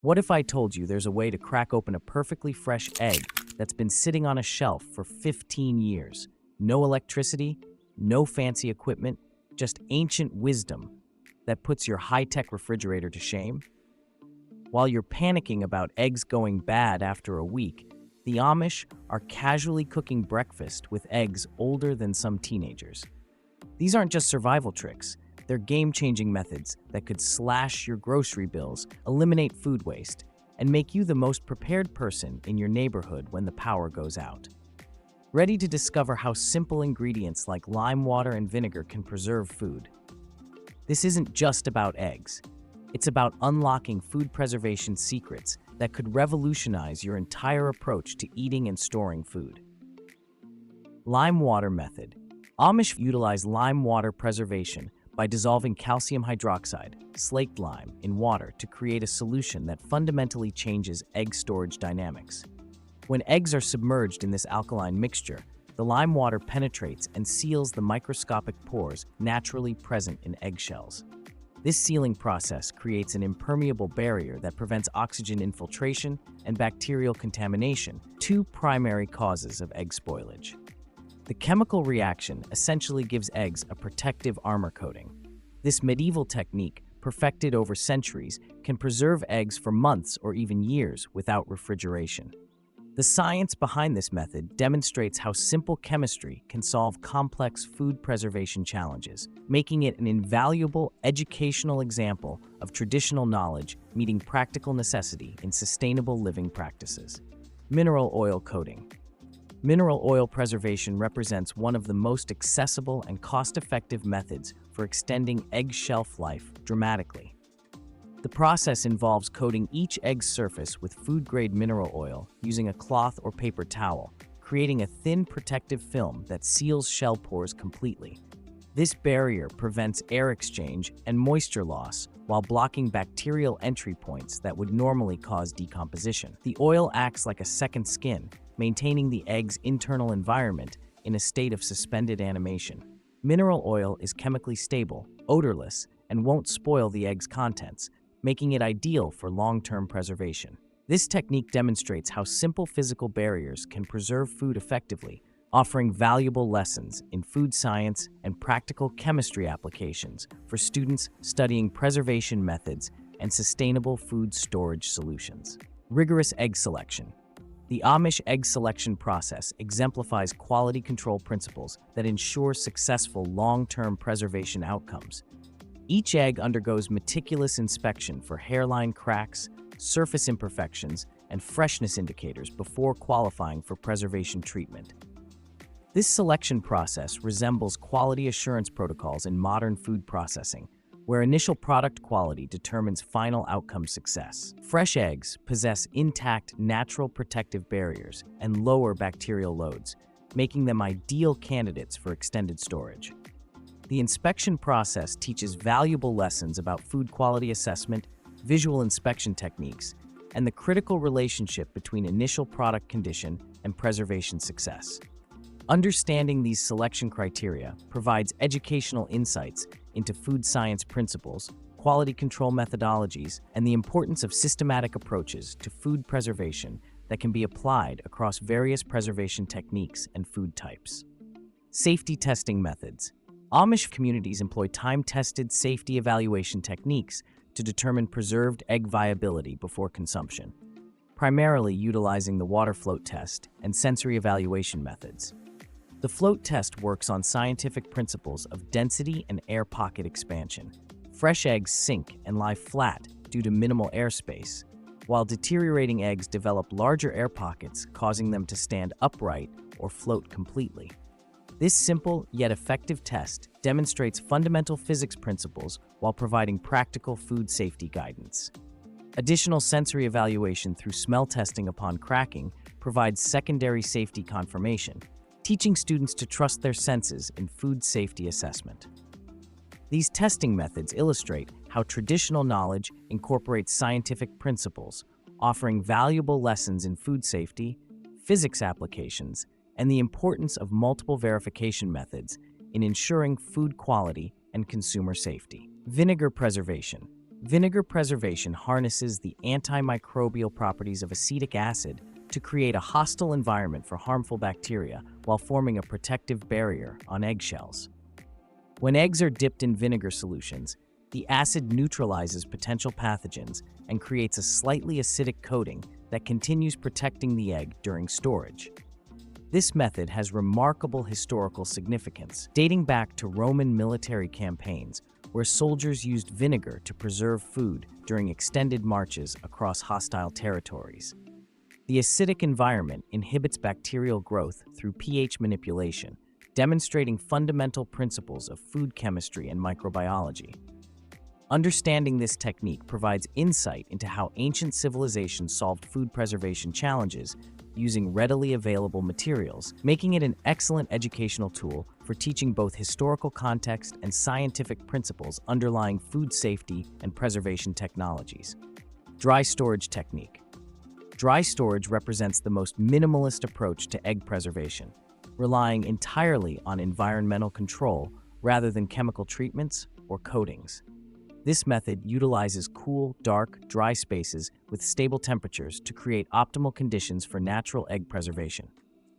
What if I told you there's a way to crack open a perfectly fresh egg that's been sitting on a shelf for 15 years? No electricity, no fancy equipment, just ancient wisdom that puts your high-tech refrigerator to shame? While you're panicking about eggs going bad after a week, the Amish are casually cooking breakfast with eggs older than some teenagers. These aren't just survival tricks. They're game-changing methods that could slash your grocery bills, eliminate food waste, and make you the most prepared person in your neighborhood when the power goes out. Ready to discover how simple ingredients like lime water and vinegar can preserve food? This isn't just about eggs. It's about unlocking food preservation secrets that could revolutionize your entire approach to eating and storing food. Lime water method. Amish utilize lime water preservation by dissolving calcium hydroxide, slaked lime, in water to create a solution that fundamentally changes egg storage dynamics. When eggs are submerged in this alkaline mixture, the lime water penetrates and seals the microscopic pores naturally present in eggshells. This sealing process creates an impermeable barrier that prevents oxygen infiltration and bacterial contamination, two primary causes of egg spoilage. The chemical reaction essentially gives eggs a protective armor coating. This medieval technique, perfected over centuries, can preserve eggs for months or even years without refrigeration. The science behind this method demonstrates how simple chemistry can solve complex food preservation challenges, making it an invaluable educational example of traditional knowledge meeting practical necessity in sustainable living practices. Mineral oil coating. Mineral oil preservation represents one of the most accessible and cost-effective methods for extending egg shelf life dramatically. The process involves coating each egg's surface with food-grade mineral oil using a cloth or paper towel, creating a thin protective film that seals shell pores completely. This barrier prevents air exchange and moisture loss while blocking bacterial entry points that would normally cause decomposition. The oil acts like a second skin, maintaining the egg's internal environment in a state of suspended animation. Mineral oil is chemically stable, odorless, and won't spoil the egg's contents, making it ideal for long-term preservation. This technique demonstrates how simple physical barriers can preserve food effectively, offering valuable lessons in food science and practical chemistry applications for students studying preservation methods and sustainable food storage solutions. Rigorous egg selection. The Amish egg selection process exemplifies quality control principles that ensure successful long-term preservation outcomes. Each egg undergoes meticulous inspection for hairline cracks, surface imperfections, and freshness indicators before qualifying for preservation treatment. This selection process resembles quality assurance protocols in modern food processing, where initial product quality determines final outcome success. Fresh eggs possess intact natural protective barriers and lower bacterial loads, making them ideal candidates for extended storage. The inspection process teaches valuable lessons about food quality assessment, visual inspection techniques, and the critical relationship between initial product condition and preservation success. Understanding these selection criteria provides educational insights into food science principles, quality control methodologies, and the importance of systematic approaches to food preservation that can be applied across various preservation techniques and food types. Safety testing methods. Amish communities employ time-tested safety evaluation techniques to determine preserved egg viability before consumption, primarily utilizing the water float test and sensory evaluation methods. The float test works on scientific principles of density and air pocket expansion. Fresh eggs sink and lie flat due to minimal airspace, while deteriorating eggs develop larger air pockets, causing them to stand upright or float completely. This simple yet effective test demonstrates fundamental physics principles while providing practical food safety guidance. Additional sensory evaluation through smell testing upon cracking provides secondary safety confirmation, teaching students to trust their senses in food safety assessment. These testing methods illustrate how traditional knowledge incorporates scientific principles, offering valuable lessons in food safety, physics applications, and the importance of multiple verification methods in ensuring food quality and consumer safety. Vinegar preservation. Vinegar preservation harnesses the antimicrobial properties of acetic acid to create a hostile environment for harmful bacteria while forming a protective barrier on eggshells. When eggs are dipped in vinegar solutions, the acid neutralizes potential pathogens and creates a slightly acidic coating that continues protecting the egg during storage. This method has remarkable historical significance, dating back to Roman military campaigns where soldiers used vinegar to preserve food during extended marches across hostile territories. The acidic environment inhibits bacterial growth through pH manipulation, demonstrating fundamental principles of food chemistry and microbiology. Understanding this technique provides insight into how ancient civilizations solved food preservation challenges using readily available materials, making it an excellent educational tool for teaching both historical context and scientific principles underlying food safety and preservation technologies. Dry storage technique. Dry storage represents the most minimalist approach to egg preservation, relying entirely on environmental control rather than chemical treatments or coatings. This method utilizes cool, dark, dry spaces with stable temperatures to create optimal conditions for natural egg preservation.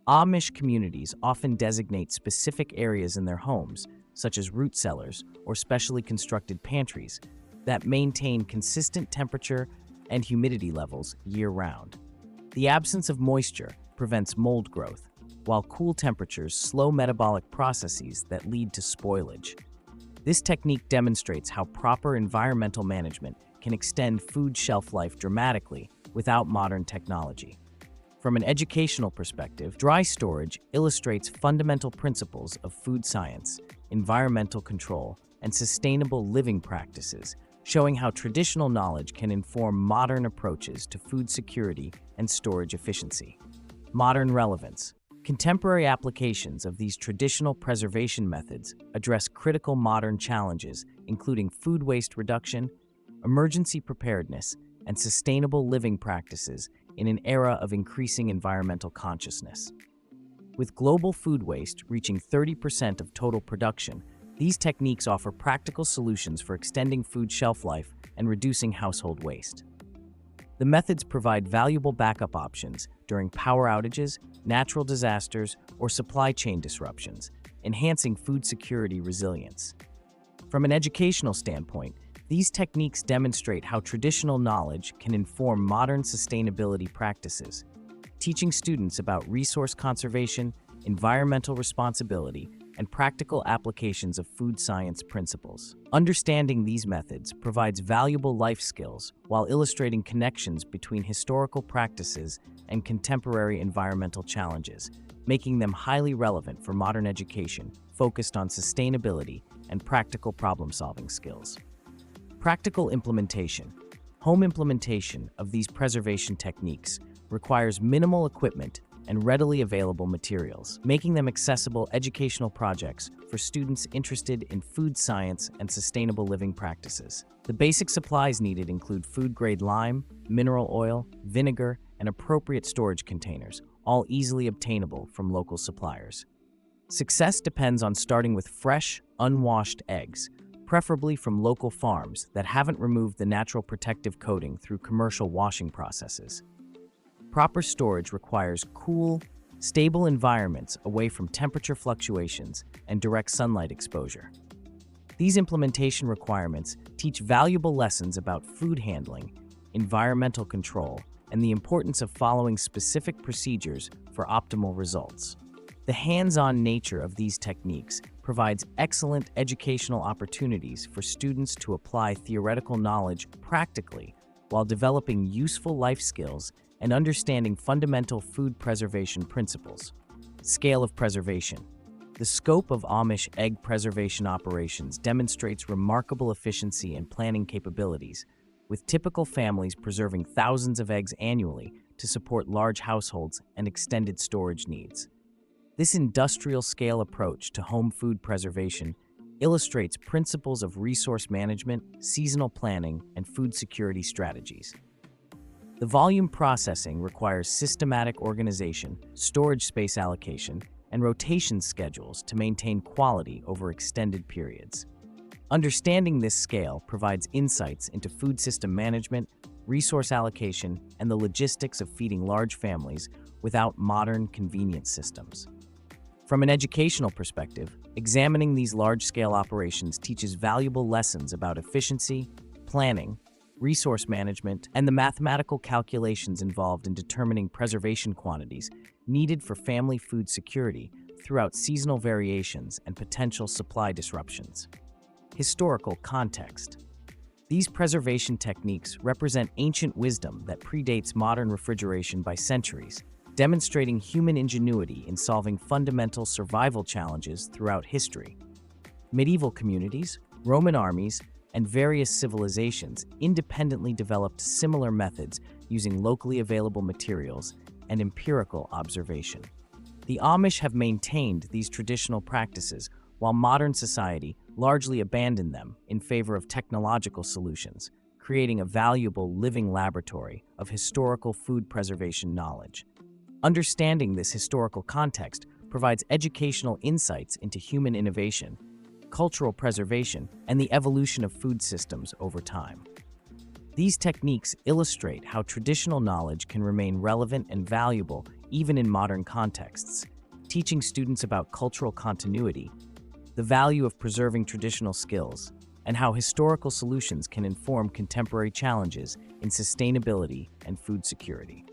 Amish communities often designate specific areas in their homes, such as root cellars or specially constructed pantries, that maintain consistent temperature and humidity levels year-round. The absence of moisture prevents mold growth, while cool temperatures slow metabolic processes that lead to spoilage. This technique demonstrates how proper environmental management can extend food shelf life dramatically without modern technology. From an educational perspective, dry storage illustrates fundamental principles of food science, environmental control, and sustainable living practices, showing how traditional knowledge can inform modern approaches to food security and storage efficiency. Modern relevance. Contemporary applications of these traditional preservation methods address critical modern challenges, including food waste reduction, emergency preparedness, and sustainable living practices in an era of increasing environmental consciousness. With global food waste reaching 30% of total production, these techniques offer practical solutions for extending food shelf life and reducing household waste. The methods provide valuable backup options during power outages, natural disasters, or supply chain disruptions, enhancing food security resilience. From an educational standpoint, these techniques demonstrate how traditional knowledge can inform modern sustainability practices, teaching students about resource conservation, environmental responsibility, and practical applications of food science principles. Understanding these methods provides valuable life skills while illustrating connections between historical practices and contemporary environmental challenges, making them highly relevant for modern education focused on sustainability and practical problem-solving skills. Practical implementation. Home implementation of these preservation techniques requires minimal equipment and readily available materials, making them accessible educational projects for students interested in food science and sustainable living practices. The basic supplies needed include food-grade lime, mineral oil, vinegar, and appropriate storage containers, all easily obtainable from local suppliers. Success depends on starting with fresh, unwashed eggs, preferably from local farms that haven't removed the natural protective coating through commercial washing processes. Proper storage requires cool, stable environments away from temperature fluctuations and direct sunlight exposure. These implementation requirements teach valuable lessons about food handling, environmental control, and the importance of following specific procedures for optimal results. The hands-on nature of these techniques provides excellent educational opportunities for students to apply theoretical knowledge practically while developing useful life skills and understanding fundamental food preservation principles. Scale of preservation. The scope of Amish egg preservation operations demonstrates remarkable efficiency and planning capabilities, with typical families preserving thousands of eggs annually to support large households and extended storage needs. This industrial-scale approach to home food preservation illustrates principles of resource management, seasonal planning, and food security strategies. The volume processing requires systematic organization, storage space allocation, and rotation schedules to maintain quality over extended periods. Understanding this scale provides insights into food system management, resource allocation, and the logistics of feeding large families without modern convenience systems. From an educational perspective, examining these large-scale operations teaches valuable lessons about efficiency, planning, resource management, and the mathematical calculations involved in determining preservation quantities needed for family food security throughout seasonal variations and potential supply disruptions. Historical context. These preservation techniques represent ancient wisdom that predates modern refrigeration by centuries, demonstrating human ingenuity in solving fundamental survival challenges throughout history. Medieval communities, Roman armies, and various civilizations independently developed similar methods using locally available materials and empirical observation. The Amish have maintained these traditional practices, while modern society largely abandoned them in favor of technological solutions, creating a valuable living laboratory of historical food preservation knowledge. Understanding this historical context provides educational insights into human innovation, cultural preservation, and the evolution of food systems over time. These techniques illustrate how traditional knowledge can remain relevant and valuable even in modern contexts, teaching students about cultural continuity, the value of preserving traditional skills, and how historical solutions can inform contemporary challenges in sustainability and food security.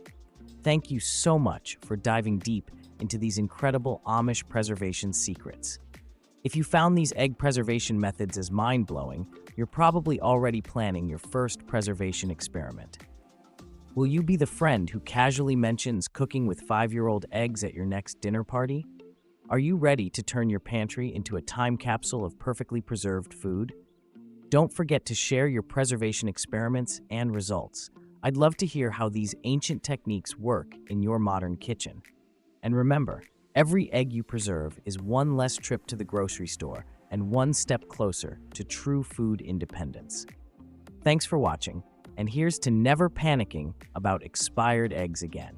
Thank you so much for diving deep into these incredible Amish preservation secrets. If you found these egg preservation methods as mind-blowing, you're probably already planning your first preservation experiment. Will you be the friend who casually mentions cooking with 5-year-old eggs at your next dinner party? Are you ready to turn your pantry into a time capsule of perfectly preserved food? Don't forget to share your preservation experiments and results. I'd love to hear how these ancient techniques work in your modern kitchen. And remember, every egg you preserve is one less trip to the grocery store and one step closer to true food independence. Thanks for watching, and here's to never panicking about expired eggs again.